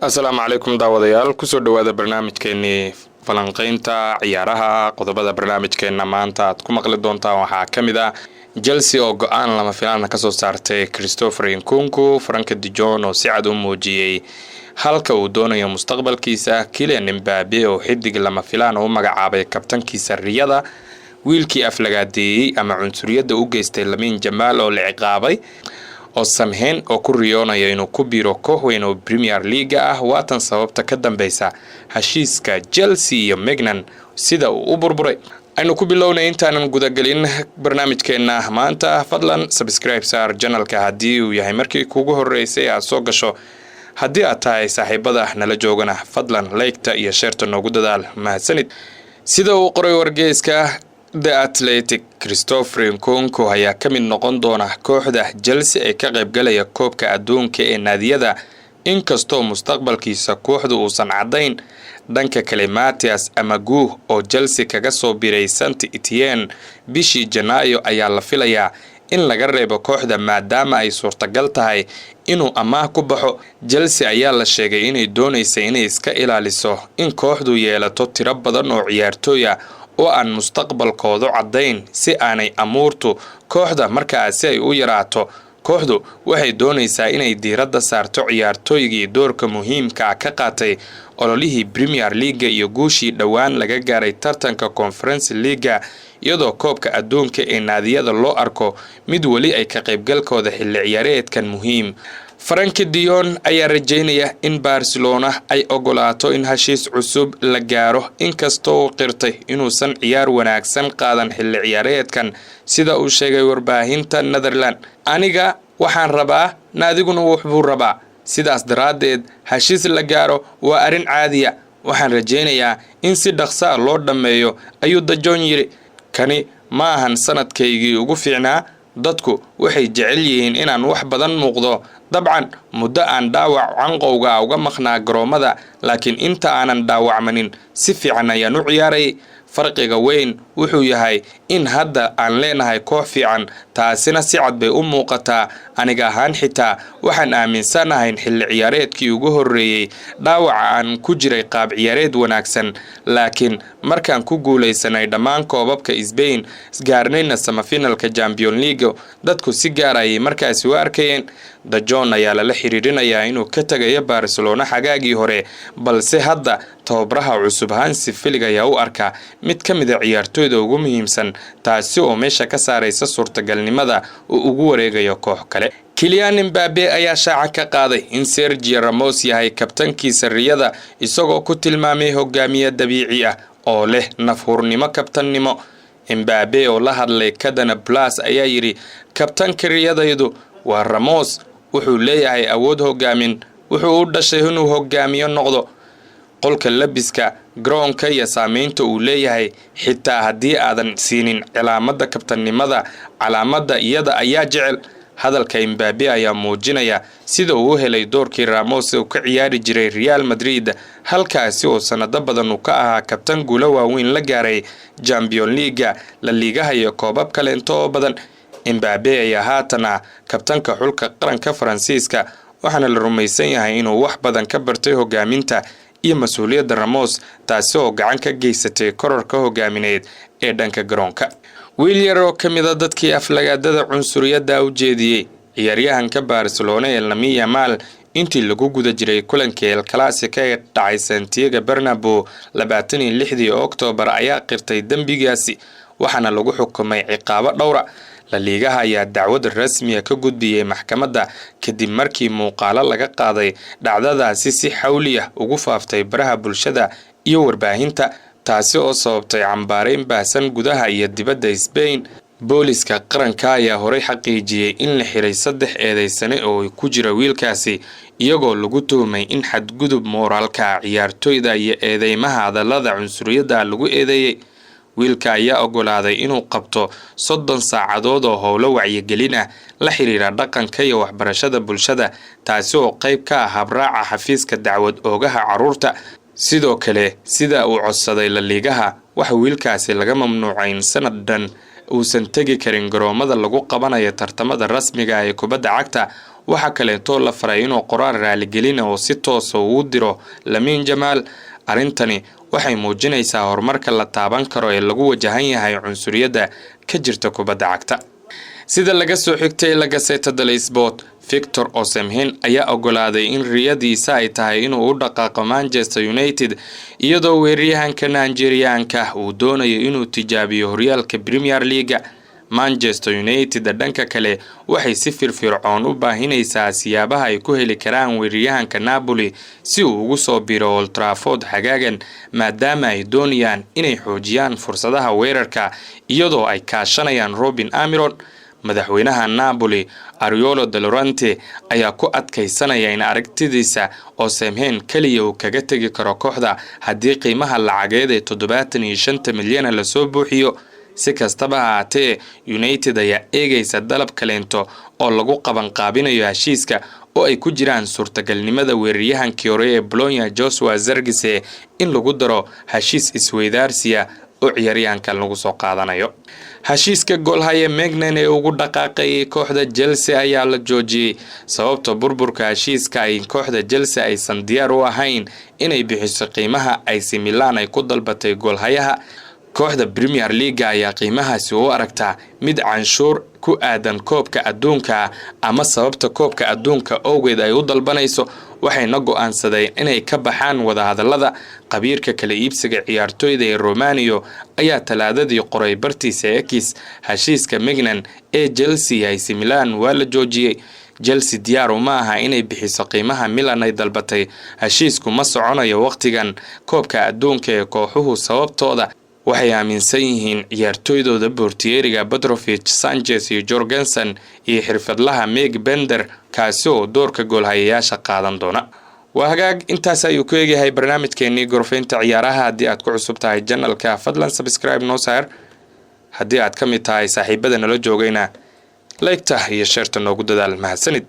Assalaamu calaykum daawadayaal kusoo dhawaada barnaamijkeennii falanqaynta ciyaaraha qodobada barnaamijkeenna maanta aad ku maqli doontaan waxaa ka mid ah Chelsea oo go'aan lama filaan ka soo saartay Christopher Nkunku, Frank de Jong oo si cad u muujiyay halka uu doonayo mustaqbalkiisa, Kylian Mbappe oo xidig lama filaan u magacaabay kabtankiisa riyada, wiilkii aflagaadeeyay ama cunsuriyada u geystay Lamine Yamal oo la ciqaabay oo samheen oo ku riyoonaya inuu ku biiro koox weyn oo Premier League ah waatan sababta ka dambeysa heshiiska Chelsea iyo Maignan sida uu u burburay. aynu ku bilownay intaanan gudagelin barnaamijkeena maanta fadlan subscribe saar channelka haddii uu yahay markii kugu horeysay aad soo gasho. haddii aad tahay saaxiibada nala joogana fadlan like-ta iyo share-ta noogu dadaal mahadsanid. sida uu qoray wargeyska The Athletic, Christopher Nkunku ayaa ka mid noqon doona kooxda Chelsea ee ka qaybgalaya koobka adduunka ee naadiyada inkastoo mustaqbalkiisa kooxdu uusan cadayn. dhanka kale Matthias Amagu oo Chelsea kaga soo biray Saint-Etienne bishii Janaayo ayaa la filayaa in laga reebo kooxda maadaama ay suurtagal tahay inuu amaah ku baxo. Chelsea ayaa la sheegay inay doonayso inay iska ilaaliso in kooxdu yeelato tiro badan oo ciyaartooy ah oo aan mustaqbalkoodu cadayn si aanay amuurtu kooxda markaasi ay u yaraato. kooxdu waxay doonaysaa inay diiradda saarto ciyaartooygii doorka muhiimka ka qaatay ololihii Premier League iyo guushii dhawaan laga gaaray tartanka Conference League iyadoo koobka adduunka ee naadiyada loo arko mid wali ay ka qaybgalkooda xilli ciyaareedkan muhiim. Frank de Jong ayaa rajeynaya in Barcelona ay ogolaato in heshiis cusub la gaaro inkastoo uu qirtay inuusan ciyaar wanaagsan qaadan xilli ciyaareedkan sida uu sheegay warbaahinta Netherlands. aniga waxaan rabaa naadiguna wuxuu rabaa sidaas daraadeed heshiis la gaaro waa arin caadiya. waxaan rajeynayaa in si dhaqso ah loo dhameeyo ayuu de Jong yiri. kani ma ahan sanadkaygii ugu fiicnaa. dadku waxay jecel yihiin inaan wax badan muuqdo. dabcan muddo aan dhaawac canqowga uga maqnaa garoomada laakiin inta aanan dhaawacmanin si fiican ayaan u ciyaaray. farqiga weyn wuxuu yahay in hadda aan leenahay koox fiican taasina si cad bay u muuqataa. aniga ahaan xitaa waxaan aaminsanahay xilli ciyaareedkii ugu horeeyay dhaawaca aan ku jiray qaab ciyaareed wanaagsan laakiin markaan ku guuleysanay dhammaan koobabka Spain gaarnayna semifinalka Champions League dadku si gaar ah markaas u arkayeen. de Jong ayaa la xiriirinayaa inuu ka tagayo Barcelona xagaagii hore balse hadda tababaraha cusub Hansi Flick ayaa u arka mid ka mid ah ciyaartooyda ugu muhiimsan taasi oo meesha ka saaraysa suurtagalnimada uu ugu wareegayo koox kale. Kylian Mbappe ayaa shaaca ka qaaday in Sergio Ramos yahay kabtankiisa riyada isagoo ku tilmaamay hogaamiye dabiici ah oo leh nafhurnimo kabtannimo. Mbappe oo la hadlay Cadena Plus ayaa yiri kabtanka riyadaydu waa Ramos. wuxuu leeyahay awood hogaamin. wuxuu u dhashay inuu hogaamiyo noqdo qolka labiska garoonka iyo saameynta uu leeyahay xitaa haddii aadan siinin calaamada kabtannimada calaamada iyada ayaa jecel. hadalka Mbappe ayaa muujinaya sida uu helay doorkii Ramos oo ka ciyaari jiray Real Madrid halkaasi oo sanado badan uu ka ahaa kabtan guulo waaweyn la gaaray Champions League, La Liga iyo koobab kale inta badan. Mbappe ayaa haatana kabtanka xulka qaranka Faransiiska waxaana la rumaysan yahay inuu wax badan ka bartay hogaaminta iyo mas'uuliyadda Ramos taasi oo gacan ka geysatay kororka hogaamineed ee dhanka garoonka. wiil yar oo ka mid ah dadkii aflagaadada cunsuriyada u jeediyay ciyaaryahanka Barcelona ee Lamine Yamal intii lagu guda jiray kulankii El Clasico ee dhacay Santiago Bernabeu 26 Oktoobar ayaa qirtay dambigaasi waxaana lagu xukumay ciqaabo dhowra. La Liga ayaa dacwad rasmi ah ka gudbiyay maxkamadda kadib markii muuqaalo laga qaaday dhacdadaasi si xawli ah ugu faaftay baraha bulshada iyo warbaahinta taasi oo sababtay cambaareyn baahsan gudaha iyo dibadda Spain. booliska qaranka ayaa horey xaqiijiyay in la xiray 3 eedeysane oo ku jira wiilkaasi iyagoo lagu tuhmay in xadgudub moraalka ciyaartooyda iyo eedeymaha hadallada cunsuriyada lagu eedeeyay. wiilka ayaa ogolaaday inuu qabto 30 saacadood oo howlo wacyigelin ah la xiriira dhaqanka iyo waxbarashada bulshada taasi oo qayb ka ah habraaca xafiiska dacwad oogaha caruurta. sidoo kale sida uu codsaday La Liga waxa wiilkaasi laga mamnuucay in sanadan uusan tagi karin garoomada lagu qabanayo tartamada rasmiga ah ee kubadda cagta waxa kaleeto la faray inuu qoraal raaligelin oo si toos ah u diro Lamine Yamal. arintani waxay muujinaysaa horumarka la taaban karo ee lagu wajahan yahay cunsuriyadda ka jirta kubadda cagta. sida laga soo xigtay La Gazzetta dello Sport, Victor Osimhen ayaa ogolaaday in riyadiisa ay tahay inuu u dhaqaaqo Manchester United iyadoo weeraryahanka Nigerianka uu doonayo inuu tijaabiyo horyaalka Premier League. Manchester United dhanka kale waxay si firfircoon u baahinaysaa siyaabaha ay ku heli karaan weeraryahanka Napoli si uu ugu soo biro Old Trafford xagaagan, maadaama ay doonayaan inay xoojiyaan fursadaha weerarka iyadoo ay kaashanayaan Robin Almiron. madaxweynaha Napoli Ariolo De Laurentiis ayaa ku adkaysanaya in aragtidiisa Osimhen kaliya uu kaga tagi karo kooxda haddii qiimaha lacageed ee 75 milyan la soo buuxiyo. si kastaba ha ahaatee, United ayaa eegaysa dalab kaleento oo lagu qabanqaabinayo heshiiska oo ay ku jiraan suurtagalnimada weeraryahankii hore ee Bologna Joshua Zirkzee in lagu daro heshiis isweydaarsiya oo ciyaaryahanka lagu soo qaadanayo. heshiiska goolhaye Maignan ee ugu dhaqaaqay kooxda Chelsea ayaa la joojiyay sababtoo burburka heshiiska ay kooxda Chelsea aysan diyaar u ahayn inay bixiso qiimaha AC Milan ay ku dalbatay goolhayaha. kooxda Premier League ayaa qiimahaasi u aragtaa mid canshuur ku aadan koobka adduunka ama sababta koobka adduunka awgeed ay u dalbanayso. waxayna go'aansadeen inay ka baxaan wadahadalada. qabiirka kala iibsiga ciyaartooyda ee Romano ayaa talaadadii qoray bartiisa X heshiiska Maignan ee Chelsea ay Milan waa la joojiyay. Chelsea diyaar uma aha inay bixiso qiimaha Milan ay dalbatay. heshiisku ma soconayo waqtigan koobka adduunka ee kooxuhu sababtooda waxay aaminsan yihiin ciyaartooydooda Portieriga Petrovic, Sanchez iyo Jorgensen iyo xirfadlaha Meg Bender kaasi oo doorka goolhayayaasha qaadan doona. waa hagaag intaas ayuu ku eegahay barnaamijkeennii gorfaynta ciyaaraha. haddii aad ku cusub tahay channelka fadlan subscribe noo saar. haddii aad ka mid tahay saaxiibada nala joogayna like-ta iyo share-ta noogu dadaal. mahadsanid.